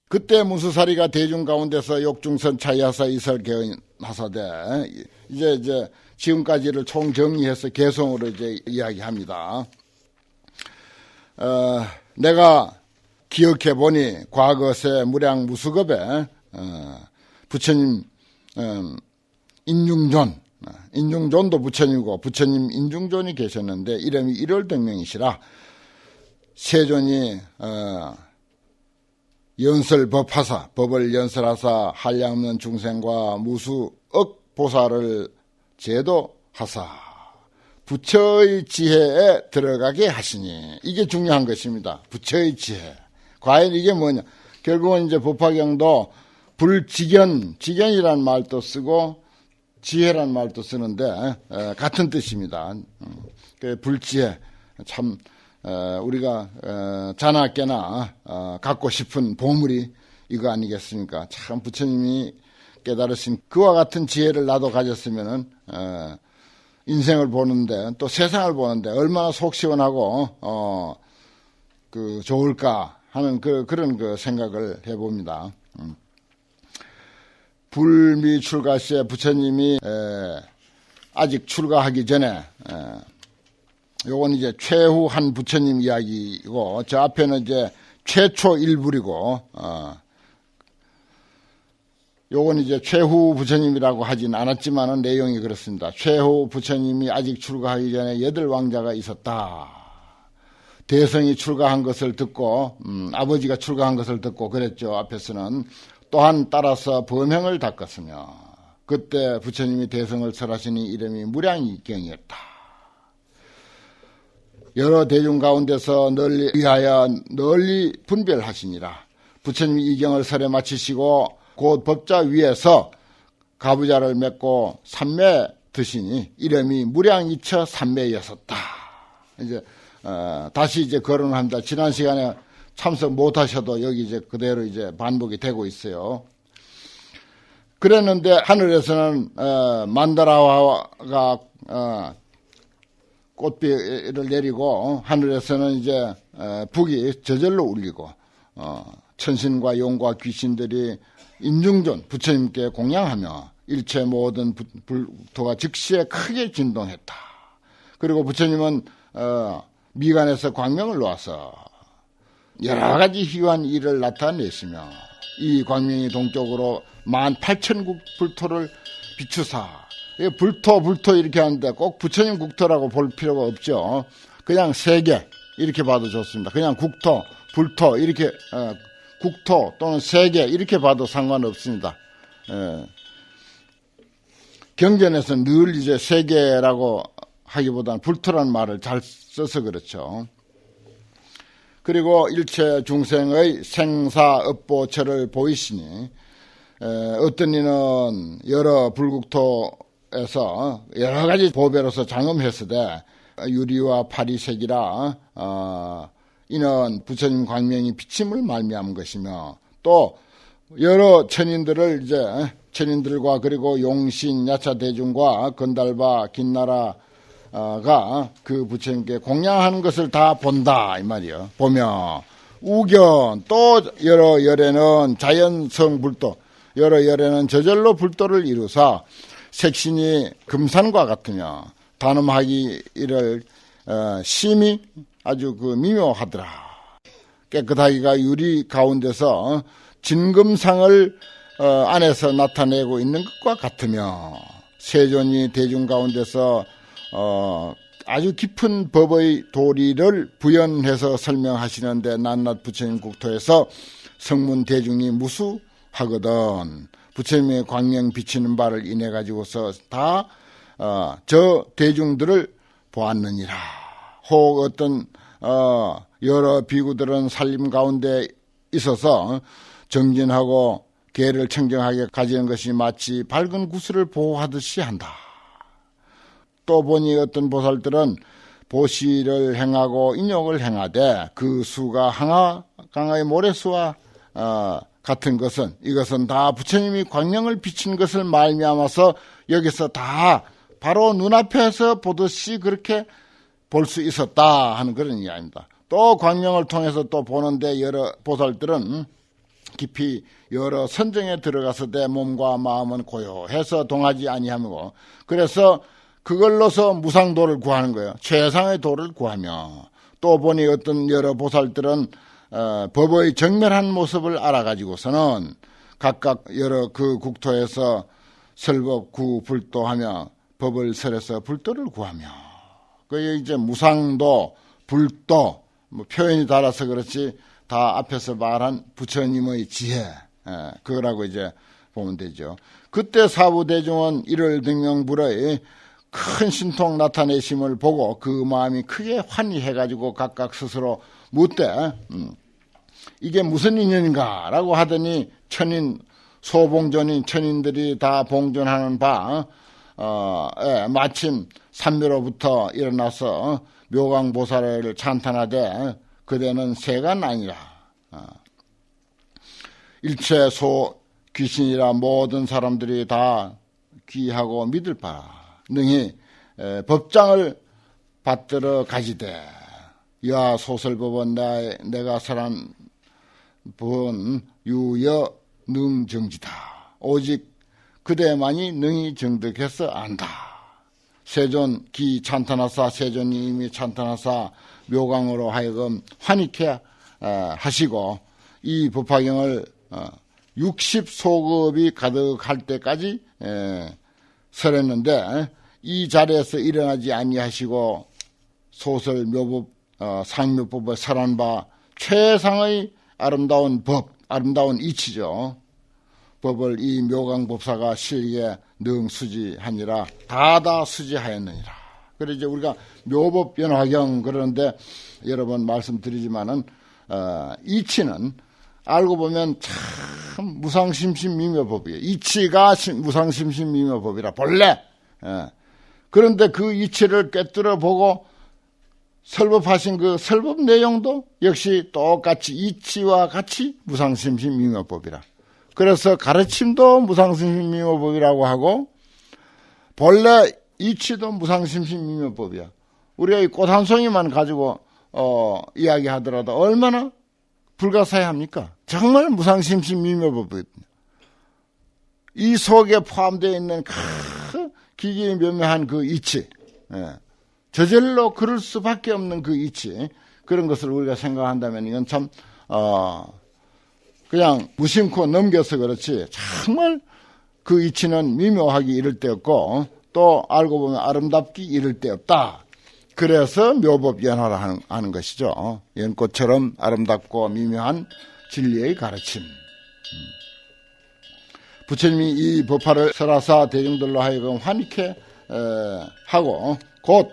그때 무수사리가 대중 가운데서 욕중선 차이하사 이설 개헌하사되 이제 지금까지를 총정리해서 개성으로 이제 이야기합니다. 내가 기억해 보니 과거세 무량 무수급에 부처님 인중존도 부처님이고 부처님 인중존이 계셨는데 이름이 일월등명이시라 세존이 연설법하사 법을 연설하사 한량없는 중생과 무수억 보살을 제도하사 부처의 지혜에 들어가게 하시니 이게 중요한 것입니다. 부처의 지혜. 과연 이게 뭐냐? 결국은 이제 법화경도 지견이란 말도 쓰고 지혜란 말도 쓰는데 같은 뜻입니다. 불지혜 참 우리가 자나깨나 갖고 싶은 보물이 이거 아니겠습니까? 참 부처님이 깨달으신 그와 같은 지혜를 나도 가졌으면은 인생을 보는데 또 세상을 보는데 얼마나 속 시원하고 좋을까 하는 그런 생각을 해봅니다. 불미 출가 시에 부처님이 아직 출가하기 전에 요건 이제 최후 한 부처님 이야기이고 저 앞에는 이제 최초 일불이고 요건 이제 최후 부처님이라고 하진 않았지만은 내용이 그렇습니다. 최후 부처님이 아직 출가하기 전에 8왕자가 있었다. 대성이 출가한 것을 듣고 아버지가 출가한 것을 듣고 그랬죠. 앞에서는 또한 따라서 범행을 닦았으며 그때 부처님이 대성을 설하시니 이름이 무량이경이었다. 여러 대중 가운데서 널리 위하여 널리 분별하시니라. 부처님이 이 경을 설에 마치시고 곧 법자 위에서 가부좌를 맺고 삼매 드시니 이름이 무량이처 삼매였었다. 이제 다시 이제 거론합니다. 지난 시간에 참석 못하셔도 여기 이제 그대로 이제 반복이 되고 있어요. 그랬는데 하늘에서는 만다라화가 꽃비를 내리고 하늘에서는 이제 북이 저절로 울리고 천신과 용과 귀신들이 인중존 부처님께 공양하며 일체 모든 불토가 즉시에 크게 진동했다. 그리고 부처님은 미간에서 광명을 놓아서 여러 가지 희귀한 일을 나타내시며 이 광명이 동쪽으로 18,000국 불토를 비추사 불토 이렇게 하는데 꼭 부처님 국토라고 볼 필요가 없죠. 그냥 세계 이렇게 봐도 좋습니다. 그냥 국토, 불토 이렇게 국토 또는 세계 이렇게 봐도 상관없습니다. 경전에서는 늘 이제 세계라고 하기보다는 불토라는 말을 잘 써서 그렇죠. 그리고 일체 중생의 생사업보처를 보이시니 어떤 이는 여러 불국토에서 여러 가지 보배로서 장엄했으되 유리와 파리색이라 이는 부처님 광명이 비침을 말미암은 것이며 또 여러 천인들을 이제 천인들과 그리고 용신 야차대중과 건달바 긴나라가 그 부처님께 공양하는 것을 다 본다 이 말이요. 보며 우견 또 여러 열에는 자연성 불도 여러 열에는 저절로 불도를 이루사 색신이 금산과 같으며 단음하기를 심히 아주 미묘하더라. 깨끗하기가 유리 가운데서 진금상을 안에서 나타내고 있는 것과 같으며 세존이 대중 가운데서 아주 깊은 법의 도리를 부연해서 설명하시는데 낱낱 부처님 국토에서 성문 대중이 무수하거든 부처님의 광명 비치는 바를 인해 가지고서 다 저 대중들을 보았느니라. 혹 어떤 여러 비구들은 살림 가운데 있어서 정진하고 계를 청정하게 가지는 것이 마치 밝은 구슬을 보호하듯이 한다. 또 보니 어떤 보살들은 보시를 행하고 인욕을 행하되 그 수가 강의 모래수와 같은 것은 이것은 다 부처님이 광명을 비친 것을 말미암아서 여기서 다 바로 눈앞에서 보듯이 그렇게 볼 수 있었다 하는 그런 이야기입니다. 또 광명을 통해서 또 보는데 여러 보살들은 깊이 여러 선정에 들어가서 내 몸과 마음은 고요해서 동하지 아니하고, 그래서 그걸로서 무상도를 구하는 거예요. 최상의 도를 구하며, 또 보니 어떤 여러 보살들은 법의 정멸한 모습을 알아가지고서는 각각 여러 그 국토에서 설법 구 불도하며 법을 설해서 불도를 구하며, 그 이제 무상도, 불도, 뭐 표현이 달라서 그렇지 다 앞에서 말한 부처님의 지혜, 그거라고 이제 보면 되죠. 그때 사부대중은 이를 등명불의 큰 신통 나타내심을 보고 그 마음이 크게 환희해가지고 각각 스스로 묻되 이게 무슨 인연인가 라고 하더니 천인, 소봉전인 천인들이 다 봉전하는 바 마침 삼묘로부터 일어나서 묘강보살을 찬탄하되 그대는 새가 아니라 일체 소 귀신이라 모든 사람들이 다 귀하고 믿을 바라 능히 법장을 받들어 가지되 야 소설법은 내가 설한 본 유여 능정지다. 오직 그대만이 능히 정득해서 안다. 세존 기 찬탄하사 세존이 이미 찬탄하사 묘강으로 하여금 환희케 하시고 이 법화경을 60소급이 가득할 때까지 설했는데 이 자리에서 일어나지 아니하시고 소설 묘법 상묘법을 설한 바 최상의 아름다운 법, 아름다운 이치죠. 법을 이 묘강법사가 실기에 능수지하니라 다다 수지하였느니라. 그래서 이제 우리가 묘법 변화경 그러는데 여러 번 말씀드리지만은 이치는 알고 보면 참 무상심신미묘법이에요. 이치가 무상심신미묘법이라 본래. 그런데 그 이치를 꿰뚫어 보고 설법하신 그 설법 내용도 역시 똑같이 이치와 같이 무상심신미묘법이라. 그래서 가르침도 무상심신미묘법이라고 하고 본래 이치도 무상심신미묘법이야. 우리가 이 꽃 한 송이만 가지고 이야기하더라도 얼마나 불가사의합니까? 정말 무상심신미묘법이거든요. 이 속에 포함되어 있는 기기묘묘한 그 이치, 저절로 그럴 수밖에 없는 그 이치, 그런 것을 우리가 생각한다면 이건 참 그냥 무심코 넘겨서 그렇지 정말 그 이치는 미묘하기 이를 데 없고 또 알고 보면 아름답기 이를 데 없다. 그래서 묘법연화를 하는 것이죠. 연꽃처럼 아름답고 미묘한 진리의 가르침. 부처님이 이 법화를 설하사 대중들로 하여금 환희케 하고 곧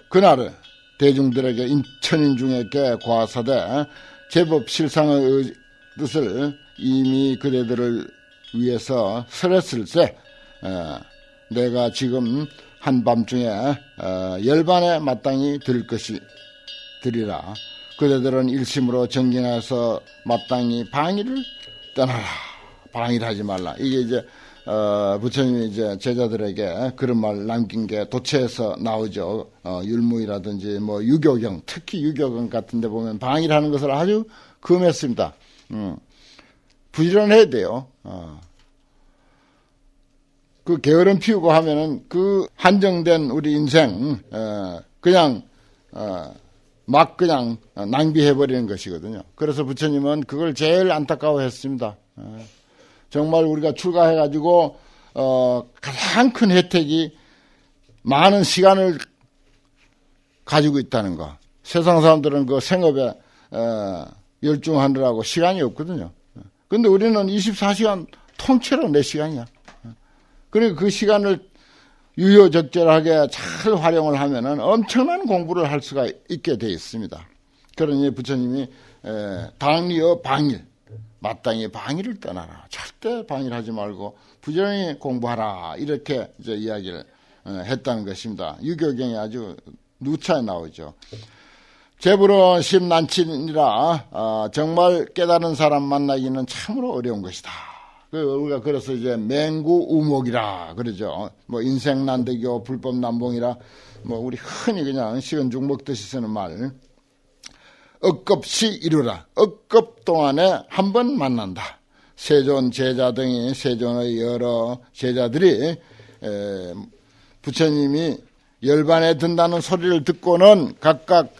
그날을 대중들에게 천인 중에 과사되 제법 실상의 뜻을 이미 그대들을 위해서 설했을 때 내가 지금 한밤중에 열반에 마땅히 들을 것이 들이라. 그대들은 일심으로 정진해서 마땅히 방위를 떠나라. 방위를 하지 말라. 이게 이제 부처님이 이제 제자들에게 그런 말 남긴 게 도체에서 나오죠. 율무이라든지 뭐 유교경, 특히 유교경 같은 데 보면 방위를 하는 것을 아주 금했습니다. 부지런해야 돼요. 그 게으름 피우고 하면은 그 한정된 우리 인생 그냥 막 그냥 낭비해버리는 것이거든요. 그래서 부처님은 그걸 제일 안타까워했습니다. 정말 우리가 출가해가지고 가장 큰 혜택이 많은 시간을 가지고 있다는 거. 세상 사람들은 그 생업에 열중하느라고 시간이 없거든요. 근데 우리는 24시간 통째로 내 시간이야. 그러니까 그 시간을 유효적절하게 잘 활용을 하면은 엄청난 공부를 할 수가 있게 되어 있습니다. 그러니 부처님이 당리어 방일, 마땅히 방위를 떠나라. 절대 방위를 하지 말고 부지런히 공부하라. 이렇게 이제 이야기를 했다는 것입니다. 유교경에 아주 누차에 나오죠. 재불은 심난친이라 정말 깨달은 사람 만나기는 참으로 어려운 것이다. 우리가 그래서 이제 맹구우목이라 그러죠. 뭐 인생 난대교 불법 남봉이라 뭐 우리 흔히 그냥 식은 죽 먹듯이 쓰는 말. 억겁시 이루라. 억겁 동안에 한 번 만난다. 세존 제자 등이 세존의 여러 제자들이 부처님이 열반에 든다는 소리를 듣고는 각각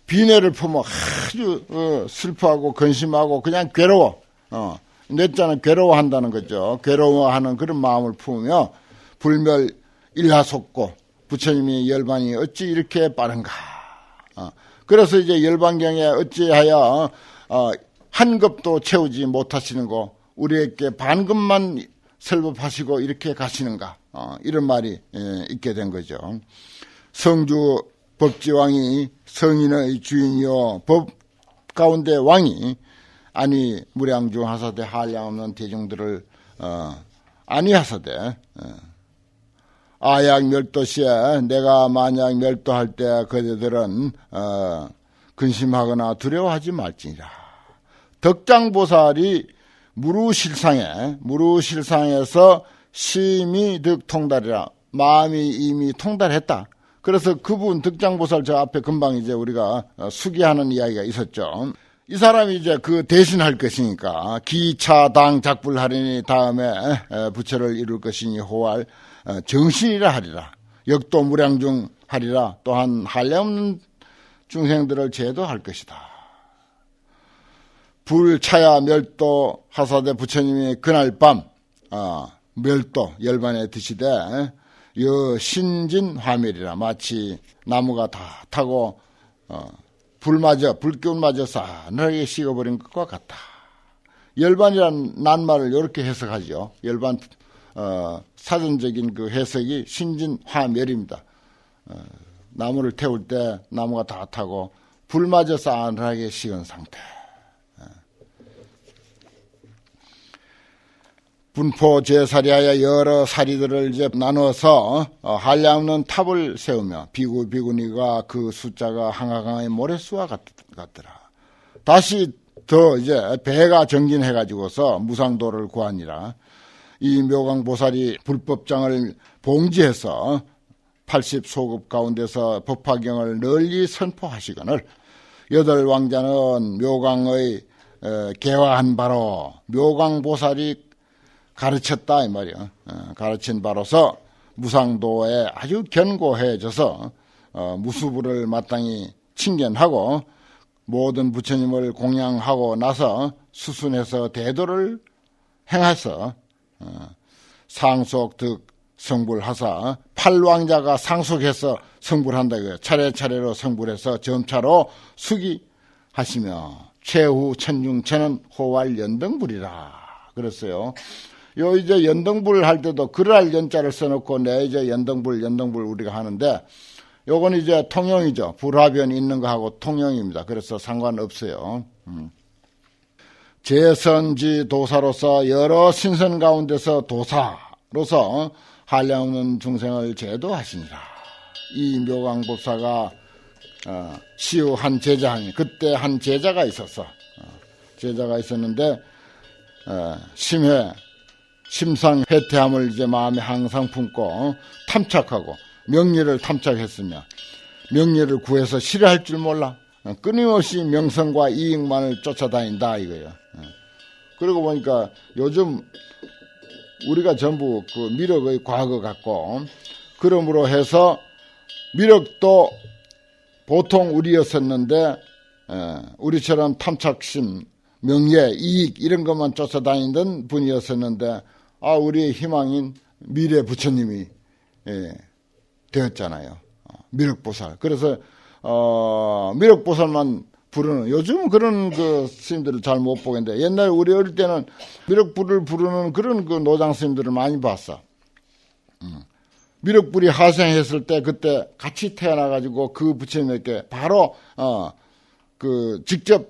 비뇌를 품어 아주 슬퍼하고 근심하고 그냥 괴로워. 넷자는 괴로워한다는 거죠. 괴로워하는 그런 마음을 품으며 불멸 일하속고 부처님이 열반이 어찌 이렇게 빠른가. 그래서 이제 열반경에 어찌하여 한 급도 채우지 못하시는 거 우리에게 반급만 설법하시고 이렇게 가시는가. 이런 말이 있게 된 거죠. 성주 법지왕이 성인의 주인이요 법 가운데 왕이 아니 무량중 하사대 한량없는 대중들을 아니하사대 아약 멸도시에 내가 만약 멸도할 때 그대들은 근심하거나 두려워하지 말지니라. 덕장보살이 무루실상에서 심히 득통달이라 마음이 이미 통달했다. 그래서 그분 덕장보살 저 앞에 금방 이제 우리가 수기하는 이야기가 있었죠. 이 사람이 이제 그 대신할 것이니까 기차당 작불하리니 다음에 부처를 이룰 것이니 호할 정신이라 하리라. 역도 무량중 하리라. 또한 한량없는 중생들을 제도할 것이다. 불차야 멸도 하사대 부처님이 그날 밤 멸도 열반에 드시되 여 신진 화멸이라. 마치 나무가 다 타고 불기운마저 싸늘하게 식어버린 것과 같다. 열반이란 낱말을 이렇게 해석하죠. 열반 사전적인 그 해석이 신진 화멸입니다. 나무를 태울 때 나무가 다 타고 불마저 싸늘하게 식은 상태. 분포 제사리하여 여러 사리들을 이제 나눠서 한량없는 탑을 세우며 비구니가 그 숫자가 한강의 모래수와 같더라. 다시 더 이제 배가 정진해가지고서 무상도를 구하니라. 이 묘강보살이 불법장을 봉지해서 80소급 가운데서 법화경을 널리 선포하시거늘 여덟 왕자는 묘강의 개화한 바로 묘강보살이 가르쳤다 이 말이야. 가르친 바로서 무상도에 아주 견고해져서 무수부를 마땅히 칭견하고 모든 부처님을 공양하고 나서 수순해서 대도를 행해서 상속득 성불하사 팔왕자가 상속해서 성불한다 이거예요. 차례차례로 성불해서 점차로 수기하시며 최후 천중천은 호활 연등불이라 그랬어요. 요 이제 연등불 할 때도 그랄 연자를 써놓고 내 이제 연등불 우리가 하는데 요건 이제 통용이죠. 불화변 있는 거하고 통용입니다. 그래서 상관없어요. 제선지 도사로서 여러 신선 가운데서 도사로서 한량없는 중생을 제도하시니라. 이 묘강법사가 시우 한 제자하니 그때 한 제자가 있었어. 제자가 있었는데 심상회태함을 이제 마음에 항상 품고 탐착하고 명리를 탐착했으며 명리를 구해서 실현할 줄 몰라. 끊임없이 명성과 이익만을 쫓아다닌다 이거예요. 그러고 보니까 요즘 우리가 전부 그 미륵의 과거 같고 그러므로 해서 미륵도 보통 우리였었는데 우리처럼 탐착심, 명예, 이익 이런 것만 쫓아다니던 분이었었는데 우리의 희망인 미래 부처님이 되었잖아요. 미륵보살. 그래서 미륵보살만 부르는 요즘 그런 그 스님들을 잘 못 보겠는데 옛날 우리 어릴 때는 미륵불을 부르는 그런 그 노장 스님들을 많이 봤어. 미륵불이 하생했을 때 그때 같이 태어나가지고 그 부처님에게 바로 그 직접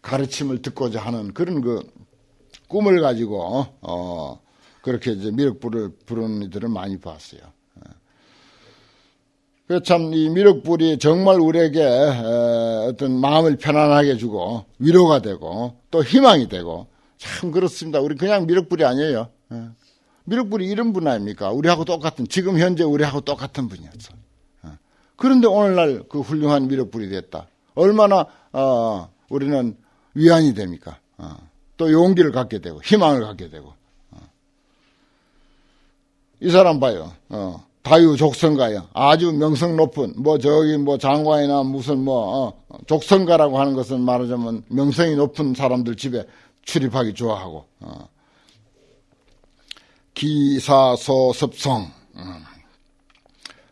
가르침을 듣고자 하는 그런 그 꿈을 가지고 그렇게 이제 미륵불을 부르는 이들을 많이 봤어요. 그 참 이 미륵불이 정말 우리에게 어떤 마음을 편안하게 주고 위로가 되고 또 희망이 되고 참 그렇습니다. 우리 그냥 미륵불이 아니에요. 미륵불이 이런 분 아닙니까? 우리하고 똑같은 지금 현재 우리하고 똑같은 분이었어. 그런데 오늘날 그 훌륭한 미륵불이 됐다. 얼마나 우리는 위안이 됩니까? 또 용기를 갖게 되고 희망을 갖게 되고. 이 사람 봐요. 다유족성가요. 아주 명성 높은 저기 장관이나 무슨 족성가라고 하는 것은 말하자면 명성이 높은 사람들 집에 출입하기 좋아하고. 기사소섭성.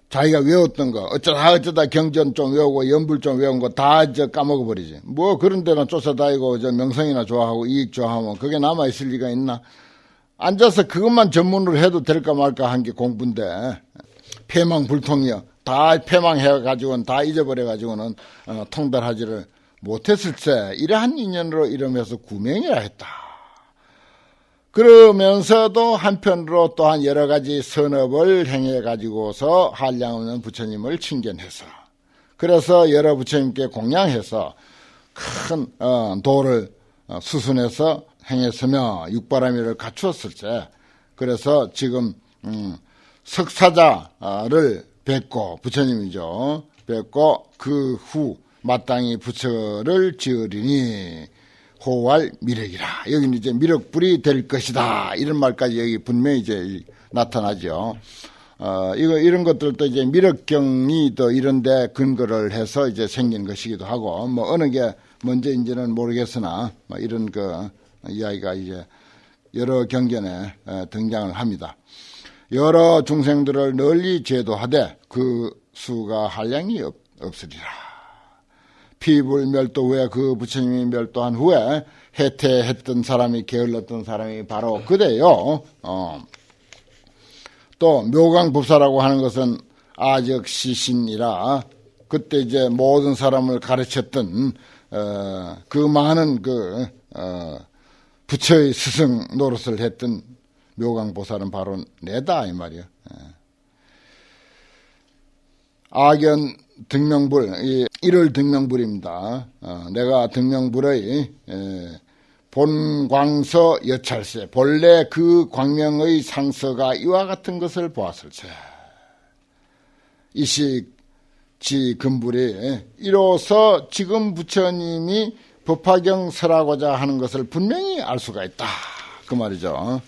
자기가 외웠던 거 어쩌다 경전 좀 외우고 연불 좀 외운 거 다 까먹어 버리지. 그런 데는 쫓아다니고 명성이나 좋아하고 이익 좋아하면 그게 남아 있을 리가 있나? 앉아서 그것만 전문으로 해도 될까 말까 한 게 공부인데 패망불통이요. 다 패망해가지고는 다 잊어버려가지고는 통달하지를 못했을세. 이러한 인연으로 이러면서 구명이라 했다. 그러면서도 한편으로 또한 여러 가지 선업을 행해가지고서 한량없는 부처님을 칭견해서 그래서 여러 부처님께 공양해서 큰 도를 수순해서 행했으며 육바라밀을 갖추었을때 그래서 지금 석사자를 뵙고 부처님이죠. 뵙고 그 후 마땅히 부처를 지으리니 호할 미륵이라. 여기는 이제 미륵불이 될 것이다. 이런 말까지 여기 분명히 이제 나타나죠. 이런 것들도 이제 미륵경이 또 이런데 근거를 해서 이제 생긴 것이기도 하고, 어느 게 먼저인지는 모르겠으나, 이런 이야기가 이제 여러 경전에 등장을 합니다. 여러 중생들을 널리 제도하되 그 수가 한량이 없으리라. 피불멸도 후에 그 부처님이 멸도한 후에 해태했던 사람이 게을렀던 사람이 바로 그대요. 또 묘강법사라고 하는 것은 아적시신이라 그때 이제 모든 사람을 가르쳤던 그 많은 부처의 스승 노릇을 했던 묘강보살은 바로 내다 이 말이야. 악연 등명불, 일월 등명불입니다. 내가 등명불의 본광서 여찰세, 본래 그 광명의 상서가 이와 같은 것을 보았을세. 이식지 금불이 이로써 지금 부처님이 법화경 설하고자 하는 것을 분명히 알 수가 있다. 그 말이죠.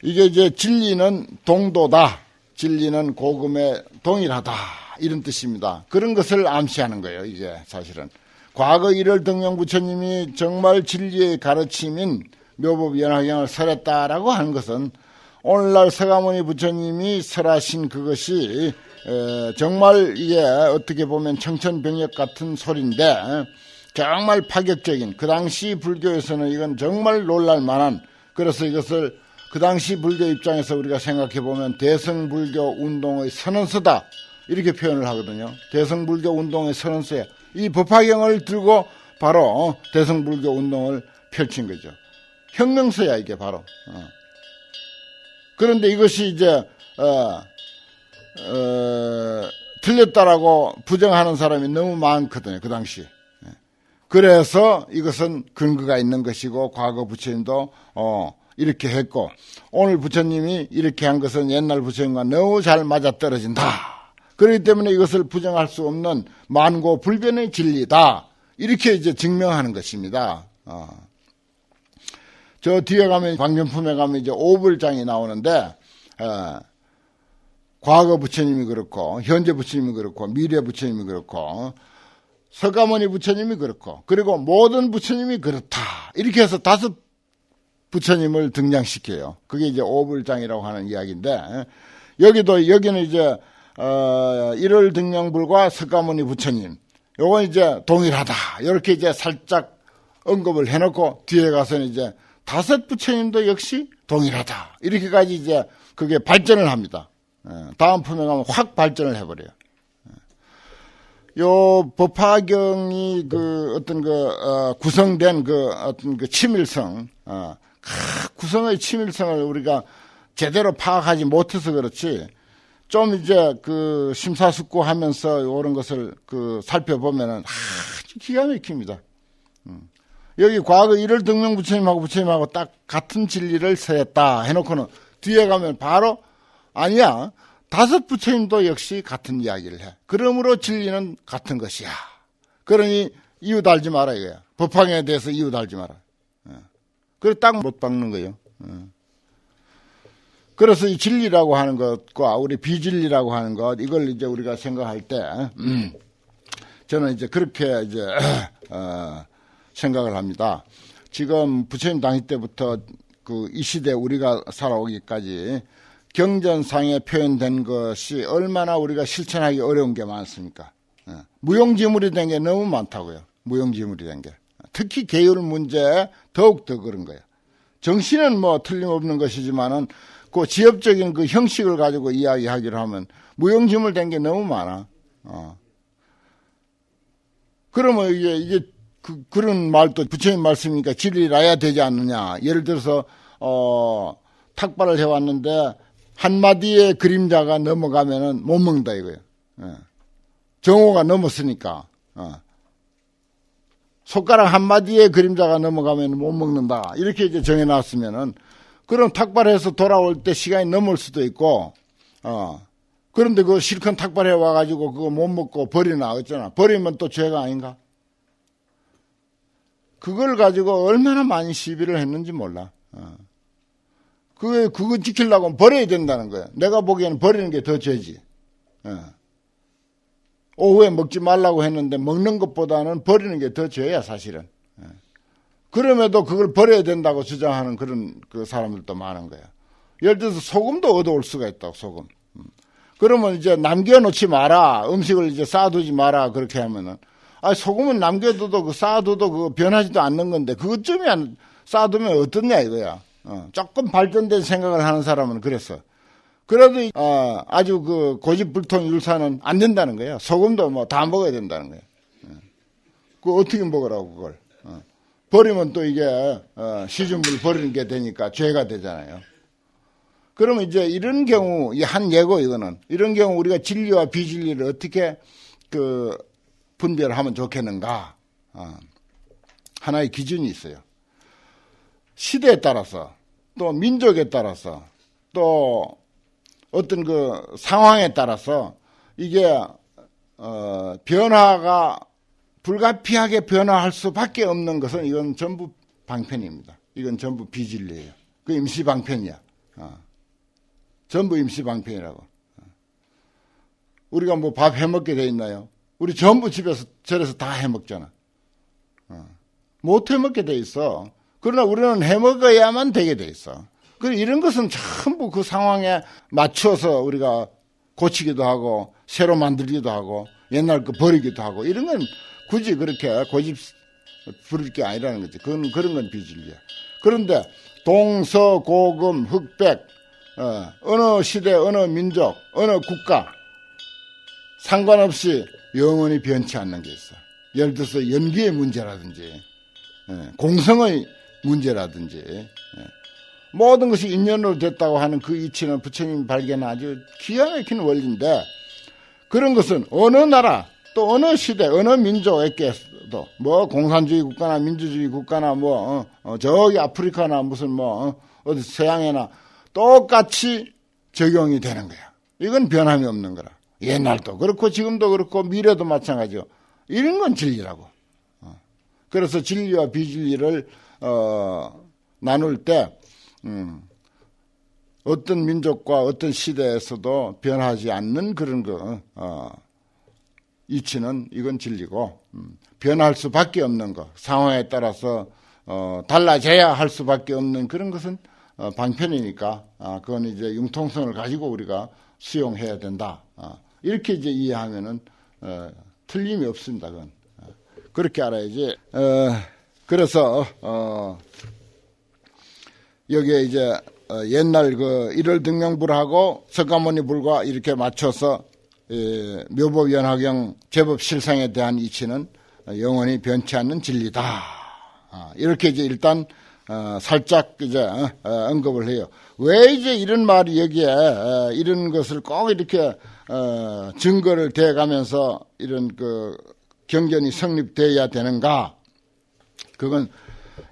이게 이제 진리는 동도다. 진리는 고금에 동일하다. 이런 뜻입니다. 그런 것을 암시하는 거예요. 이게 사실은. 과거 일월 등명 부처님이 정말 진리의 가르침인 묘법연화경을 설했다라고 하는 것은 오늘날 서가모니 부처님이 설하신 그것이 정말 이게 어떻게 보면 청천벽력 같은 소리인데 정말 파격적인, 그 당시 불교에서는 이건 정말 놀랄만한, 그래서 이것을 그 당시 불교 입장에서 우리가 생각해보면 대성불교 운동의 선언서다 이렇게 표현을 하거든요. 대성불교 운동의 선언서에 이 법화경을 들고 바로 대성불교 운동을 펼친 거죠. 혁명서야 이게 바로. 그런데 이것이 이제 틀렸다라고 부정하는 사람이 너무 많거든요. 그 당시. 그래서 이것은 근거가 있는 것이고 과거 부처님도 이렇게 했고 오늘 부처님이 이렇게 한 것은 옛날 부처님과 너무 잘 맞아떨어진다. 그렇기 때문에 이것을 부정할 수 없는 만고 불변의 진리다. 이렇게 이제 증명하는 것입니다. 저 뒤에 가면 광전품에 가면 이제 오불장이 나오는데 과거 부처님이 그렇고 현재 부처님이 그렇고 미래 부처님이 그렇고 서가모니 부처님이 그렇고 그리고 모든 부처님이 그렇다. 이렇게 해서 5 부처님을 등장시켜요. 그게 이제 오불장이라고 하는 이야기인데 여기는 이제 일월 등명불과 서가모니 부처님 요건 이제 동일하다. 이렇게 이제 살짝 언급을 해놓고 뒤에 가서는 이제 5 부처님도 역시 동일하다. 이렇게까지 이제 그게 발전을 합니다. 다음 품에 가면 확 발전을 해버려요. 요 법화경이 구성된 어떤 치밀성, 구성의 치밀성을 우리가 제대로 파악하지 못해서 그렇지, 좀 이제 심사숙고하면서 이런 것을 살펴보면은 아주 기가 막힙니다. 여기 과거 일월 등명 부처님하고 딱 같은 진리를 설했다 해놓고는 뒤에 가면 바로 아니야. 5 부처님도 역시 같은 이야기를 해. 그러므로 진리는 같은 것이야. 그러니 이유 달지 마라 이거야. 법화경에 대해서 이유 달지 마라. 그래 딱 못 박는 거예요. 그래서 이 진리라고 하는 것과 우리 비진리라고 하는 것, 이걸 이제 우리가 생각할 때, 저는 이제 그렇게 이제, 생각을 합니다. 지금 부처님 당시 때부터 이 시대 우리가 살아오기까지 경전상에 표현된 것이 얼마나 우리가 실천하기 어려운 게 많습니까? 무용지물이 된 게 너무 많다고요. 무용지물이 된 게. 특히 계율 문제 더욱더 그런 거예요. 정신은 뭐 틀림없는 것이지만은 그 지엽적인 그 형식을 가지고 이야기하기를 하면 무용지물 된 게 너무 많아. 그러면 이게 그런 말도 부처님 말씀이니까 진리라야 되지 않느냐. 예를 들어서 탁발을 해왔는데 한마디의 그림자가 넘어가면은 못 먹는다 이거예요. 정오가 넘었으니까. 손가락 한마디의 그림자가 넘어가면 못 먹는다. 이렇게 이제 정해놨으면은, 그럼 탁발해서 돌아올 때 시간이 넘을 수도 있고, 그런데 그 실컷 탁발해 와가지고 그거 못 먹고 버리나, 어쩌나. 버리면 또 죄가 아닌가? 그걸 가지고 얼마나 많이 시비를 했는지 몰라. 그거 지키려고 버려야 된다는 거야. 내가 보기에는 버리는 게 더 죄지. 오후에 먹지 말라고 했는데 먹는 것보다는 버리는 게 더 죄야, 사실은. 그럼에도 그걸 버려야 된다고 주장하는 그런 그 사람들도 많은 거야. 예를 들어서 소금도 얻어올 수가 있다고, 소금. 그러면 이제 남겨놓지 마라. 음식을 이제 쌓아두지 마라. 그렇게 하면은. 소금은 남겨둬도 쌓아둬도 그거 변하지도 않는 건데, 그것쯤이 쌓아두면 어떻냐, 이거야. 조금 발전된 생각을 하는 사람은 그랬어. 그래도 아주 그 고집불통 율사는 안 된다는 거예요. 소금도 뭐 다 먹어야 된다는 거예요. 그거 어떻게 먹으라고 그걸. 버리면 또 이게 시중물 버리는 게 되니까 죄가 되잖아요. 그러면 이제 이런 경우, 한 예고 이거는, 이런 경우 우리가 진리와 비진리를 어떻게 분별하면 좋겠는가. 하나의 기준이 있어요. 시대에 따라서, 또 민족에 따라서, 또 어떤 그 상황에 따라서 이게 변화가 불가피하게 변화할 수밖에 없는 것은 이건 전부 방편입니다. 이건 전부 비진리예요. 그 임시 방편이야. 전부 임시 방편이라고. 우리가 뭐 밥 해먹게 돼 있나요? 우리 전부 집에서 절에서 다 해먹잖아. 못 해먹게 돼 있어. 그러나 우리는 해먹어야만 되게 돼 있어. 이런 것은 전부 그 상황에 맞춰서 우리가 고치기도 하고 새로 만들기도 하고 옛날 거 버리기도 하고 이런 건 굳이 그렇게 고집 부릴 게 아니라는 거지. 그런 건 비진리야. 그런데 동서고금 흑백 어느 시대 어느 민족 어느 국가 상관없이 영원히 변치 않는 게 있어. 예를 들어서 연기의 문제라든지 공성의 문제라든지 모든 것이 인연으로 됐다고 하는 그 이치는 부처님이 발견한 아주 기가 막힌 원리인데, 그런 것은 어느 나라 또 어느 시대 어느 민족에게도 뭐 공산주의 국가나 민주주의 국가나 뭐 저기 아프리카나 무슨 뭐 어디 서양에나 똑같이 적용이 되는 거야. 이건 변함이 없는 거라. 옛날도 그렇고 지금도 그렇고 미래도 마찬가지고. 이런 건 진리라고. 그래서 진리와 비진리를 나눌 때 어떤 민족과 어떤 시대에서도 변하지 않는 그런 이치는 이건 진리고, 변할 수밖에 없는 것, 상황에 따라서 달라져야 할 수밖에 없는 그런 것은 방편이니까 그건 이제 융통성을 가지고 우리가 수용해야 된다. 이렇게 이제 이해하면은 틀림이 없습니다. 그건 그렇게 알아야지. 그래서 여기에 이제 옛날 그 일월등명불하고 석가모니불과 이렇게 맞춰서 묘법연화경 제법실상에 대한 이치는 영원히 변치 않는 진리다. 이렇게 이제 일단 살짝 이제 언급을 해요. 왜 이제 이런 말이 여기에 이런 것을 꼭 이렇게 증거를 대가면서 이런 그 경전이 성립돼야 되는가? 그건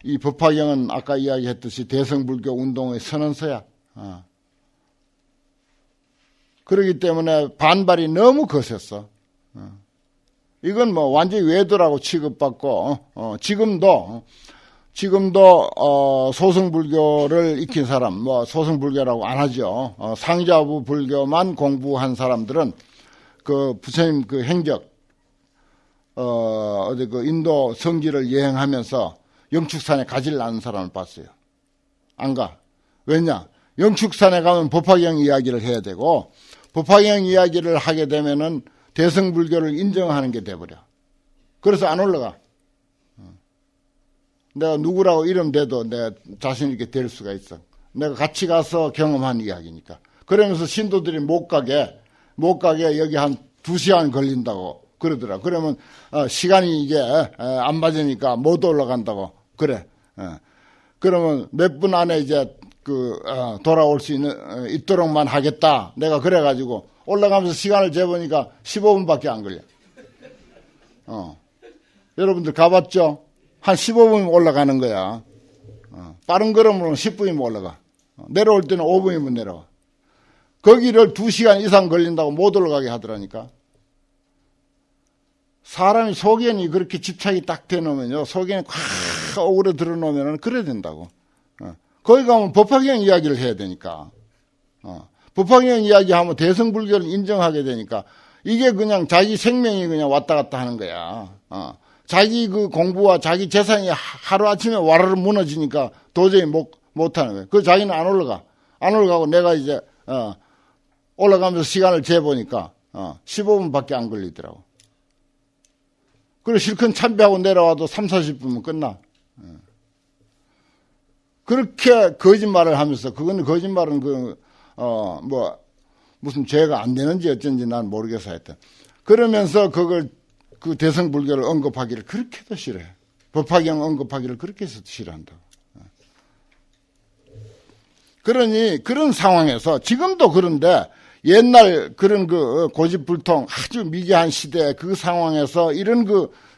이 법화경은 아까 이야기했듯이 대성불교 운동의 선언서야. 그렇기 때문에 반발이 너무 거셌어. 이건 뭐 완전히 외도라고 취급받고, 지금도 소승불교를 익힌 사람, 뭐 소승불교라고 안 하죠. 상자부 불교만 공부한 사람들은 그 부처님 그 행적, 어디 그 인도 성지를 여행하면서 영축산에 가지를 않은 사람을 봤어요. 안 가. 왜냐? 영축산에 가면 법화경 이야기를 해야 되고, 법화경 이야기를 하게 되면은 대승불교를 인정하는 게 돼버려. 그래서 안 올라가. 내가 누구라고 이름 대도 내가 자신있게 될 수가 있어. 내가 같이 가서 경험한 이야기니까. 그러면서 신도들이 못 가게 여기 한 2시간 걸린다고 그러더라. 그러면 시간이 이게 안 맞으니까 못 올라간다고 그래. 그러면 몇 분 안에 이제 돌아올 수 있도록만 하겠다. 내가 그래가지고 올라가면서 시간을 재보니까 15분밖에 안 걸려. 여러분들 가봤죠? 한 15분 올라가는 거야. 빠른 걸음으로는 10분이면 올라가. 내려올 때는 5분이면 내려와. 거기를 2시간 이상 걸린다고 못 올라가게 하더라니까. 사람이 소견이 그렇게 집착이 딱 되놓으면요. 소견이 콱 오그려 놓으면 그래야 된다고. 거기 가면 법화경 이야기를 해야 되니까. 법화경 이야기하면 대승불교를 인정하게 되니까 이게 그냥 자기 생명이 그냥 왔다 갔다 하는 거야. 자기 그 공부와 자기 재산이 하루아침에 와르르 무너지니까 도저히 못하는 거예요. 그 자기는 안 올라가. 안 올라가고 내가 이제, 올라가면서 시간을 재보니까, 15분밖에 안 걸리더라고. 그리고 실컷 참배하고 내려와도 3, 40분이면 끝나. 그렇게 거짓말을 하면서, 그건 거짓말은 무슨 죄가 안 되는지 어쩐지 난 모르겠어 하여튼. 그러면서 그 대승불교를 언급하기를 그렇게도 싫어해. 법화경 언급하기를 그렇게 해서 싫어한다고. 그러니 그런 상황에서 지금도 그런데 옛날 그런 그 고집불통 아주 미개한 시대 그 상황에서 이런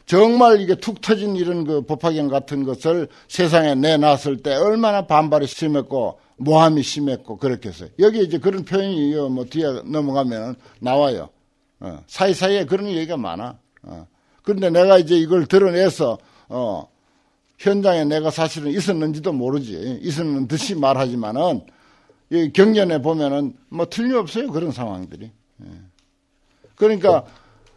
정말 이게 툭 터진 이런 법화경 같은 것을 세상에 내놨을 때 얼마나 반발이 심했고 모함이 심했고 그렇게 했어요. 여기 이제 그런 표현이 뒤에 넘어가면 나와요. 사이사이에 그런 얘기가 많아. 그런데 내가 이제 이걸 드러내서, 현장에 내가 사실은 있었는지도 모르지. 있었는 듯이 말하지만은, 이 경전에 보면은 틀림없어요. 그런 상황들이. 그러니까,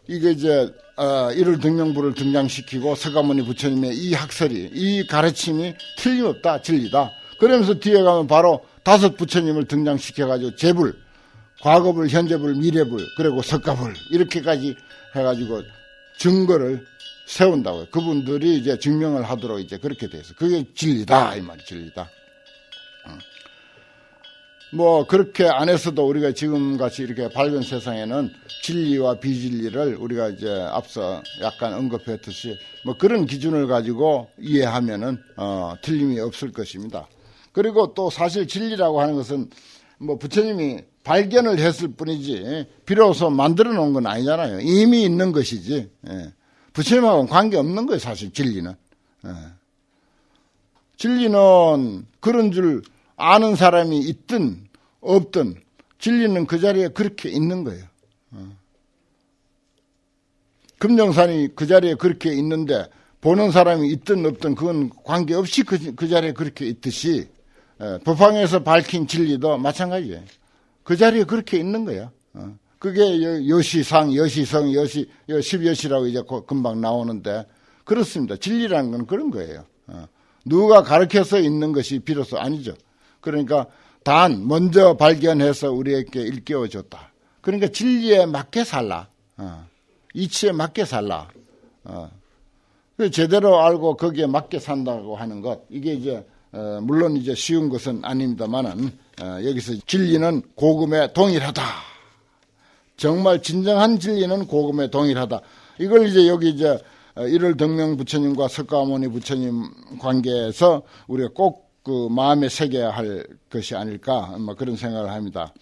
이게 이제, 1월 등명부를 등장시키고 서가모니 부처님의 이 학설이, 이 가르침이 틀림없다, 진리다. 그러면서 뒤에 가면 바로 5 부처님을 등장시켜가지고 재불, 과거불, 현재불, 미래불, 그리고 석가불, 이렇게까지 해가지고 증거를 세운다고요. 그분들이 이제 증명을 하도록 이제 그렇게 돼서 그게 진리다 이 말이 진리다. 그렇게 안 했어도 우리가 지금같이 이렇게 밝은 세상에는 진리와 비진리를 우리가 이제 앞서 약간 언급했듯이 그런 기준을 가지고 이해하면은 틀림이 없을 것입니다. 그리고 또 사실 진리라고 하는 것은 부처님이 발견을 했을 뿐이지 비로소 만들어 놓은 건 아니잖아요. 이미 있는 것이지. 부처님하고는 관계없는 거예요. 사실 진리는. 진리는 그런 줄 아는 사람이 있든 없든 진리는 그 자리에 그렇게 있는 거예요. 금정산이 그 자리에 그렇게 있는데 보는 사람이 있든 없든 그건 관계없이 그 자리에 그렇게 있듯이 법화경에서 밝힌 진리도 마찬가지예요. 그 자리에 그렇게 있는 거야. 그게 여시상, 여시성, 10여시라고 이제 금방 나오는데 그렇습니다. 진리라는 건 그런 거예요. 누가 가르쳐서 있는 것이 비로소 아니죠. 그러니까 단 먼저 발견해서 우리에게 일깨워줬다. 그러니까 진리에 맞게 살라. 이치에 맞게 살라. 제대로 알고 거기에 맞게 산다고 하는 것 이게 이제 물론 이제 쉬운 것은 아닙니다만은 여기서 진리는 고금에 동일하다. 정말 진정한 진리는 고금에 동일하다. 이걸 이제 여기 이제 1월 등명 부처님과 석가모니 부처님 관계에서 우리가 꼭 그 마음에 새겨야 할 것이 아닐까 그런 생각을 합니다.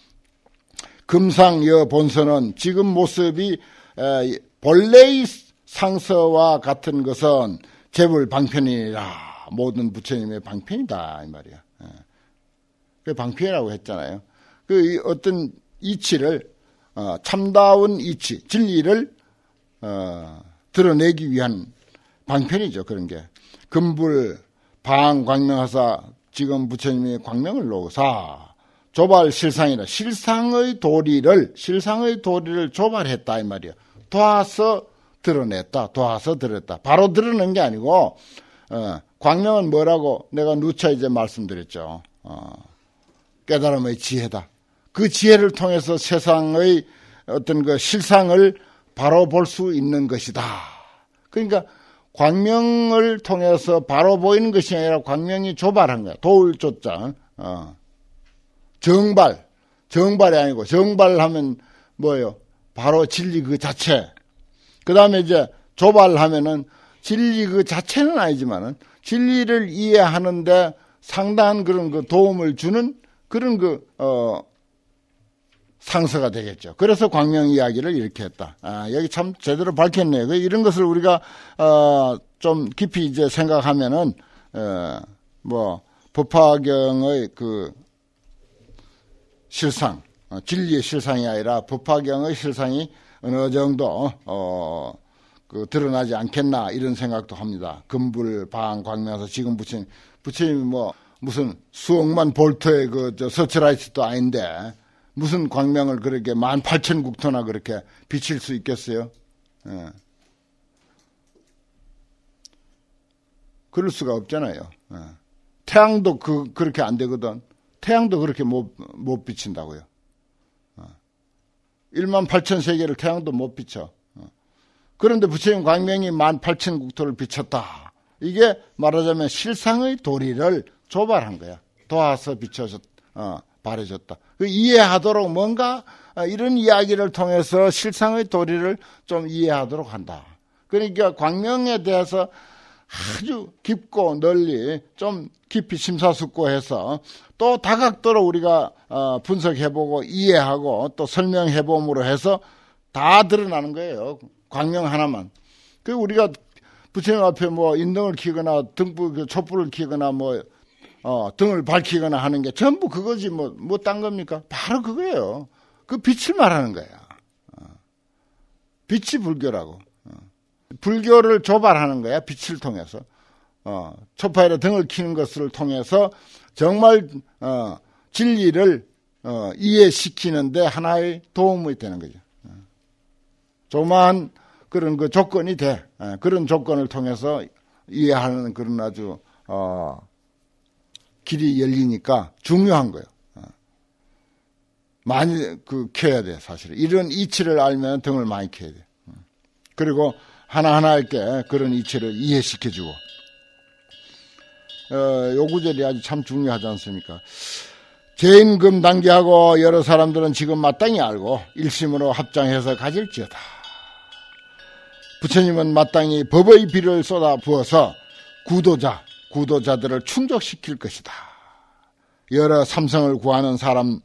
금상여 본선은 지금 모습이 본래의 상서와 같은 것은 재불 방편이라 모든 부처님의 방편이다 이 말이야. 그 방편이라고 했잖아요. 그 어떤 이치를 참다운 이치 진리를 드러내기 위한 방편이죠. 그런 게. 금불 방 광명하사 지금 부처님이 광명을 놓으사 조발 실상이라 실상의 도리를 조발했다 이 말이야. 도와서 드러냈다. 도와서 드렸다. 바로 드러낸 게 아니고 광명은 뭐라고 내가 누차 이제 말씀드렸죠. 깨달음의 지혜다. 그 지혜를 통해서 세상의 어떤 그 실상을 바로 볼 수 있는 것이다. 그러니까 광명을 통해서 바로 보이는 것이 아니라 광명이 조발한 거야. 도울 조자. 정발이 아니고 정발하면 뭐예요? 바로 진리 그 자체. 그 다음에 이제 조발하면은 진리 그 자체는 아니지만은 진리를 이해하는데 상당한 그런 그 도움을 주는 그런 상서가 되겠죠. 그래서 광명 이야기를 이렇게 했다. 여기 참 제대로 밝혔네요. 이런 것을 우리가 좀 깊이 이제 생각하면은 법화경의 그 실상, 진리의 실상이 아니라 법화경의 실상이 어느 정도 드러나지 않겠나 이런 생각도 합니다. 금불 방 광명에서 지금 부처님이 무슨 수억만 볼트의 서치라이트도 아닌데 무슨 광명을 그렇게 18,000국토나 그렇게 비칠 수 있겠어요? 예. 그럴 수가 없잖아요. 예. 태양도 그렇게 안 되거든. 태양도 그렇게 못 비친다고요. 18,000세계를 태양도 못 비쳐. 그런데 부처님 광명이 18,000국토를 비쳤다. 이게 말하자면 실상의 도리를 조발한 거야. 도와서 비춰서 바래졌다. 이해하도록 뭔가 이런 이야기를 통해서 실상의 도리를 좀 이해하도록 한다. 그러니까 광명에 대해서 아주 깊고 널리 좀 깊이 심사숙고해서 또 다각도로 우리가 분석해보고 이해하고 또 설명해봄으로 해서 다 드러나는 거예요. 광명 하나만. 우리가 부처님 앞에 인등을 켜거나 촛불을 켜거나 등을 밝히거나 하는 게 전부 그거지 딴 겁니까? 바로 그거예요. 그 빛을 말하는 거야. 빛이 불교라고. 불교를 조발하는 거야. 빛을 통해서. 초파일에 등을 켜는 것을 통해서 정말 진리를 이해시키는데 하나의 도움이 되는 거죠. 조그마한 그런 그 조건이 돼. 그런 조건을 통해서 이해하는 그런 아주 길이 열리니까 중요한 거예요. 많이 켜야 돼, 사실. 이런 이치를 알면 등을 많이 켜야 돼. 그리고 하나하나에게 그런 이치를 이해시켜주고. 요 구절이 아주 참 중요하지 않습니까? 죄인금 단계하고 여러 사람들은 지금 마땅히 알고 일심으로 합장해서 가질지어다. 부처님은 마땅히 법의 비를 쏟아 부어서 구도자들을 충족시킬 것이다. 여러 삼성을 구하는 사람들이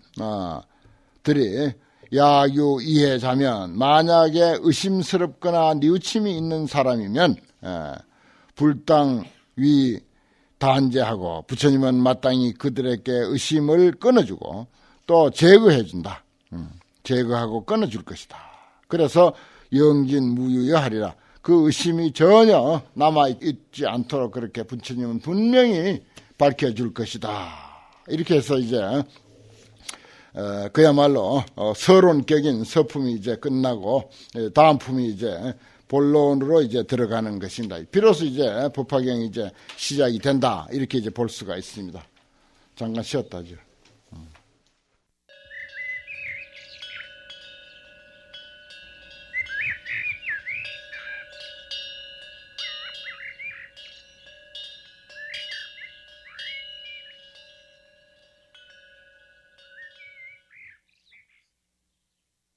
야유 이해자면 만약에 의심스럽거나 뉘우침이 있는 사람이면 불당 위 단제하고 부처님은 마땅히 그들에게 의심을 끊어주고 또 제거해준다. 제거하고 끊어줄 것이다. 그래서 영진무유여하리라. 그 의심이 전혀 남아있지 않도록 그렇게 부처님은 분명히 밝혀줄 것이다. 이렇게 해서 이제 그야말로 서론격인 서품이 이제 끝나고 다음 품이 이제 본론으로 이제 들어가는 것입니다. 비로소 이제 법화경이 이제 시작이 된다. 이렇게 이제 볼 수가 있습니다. 잠깐 쉬었다죠.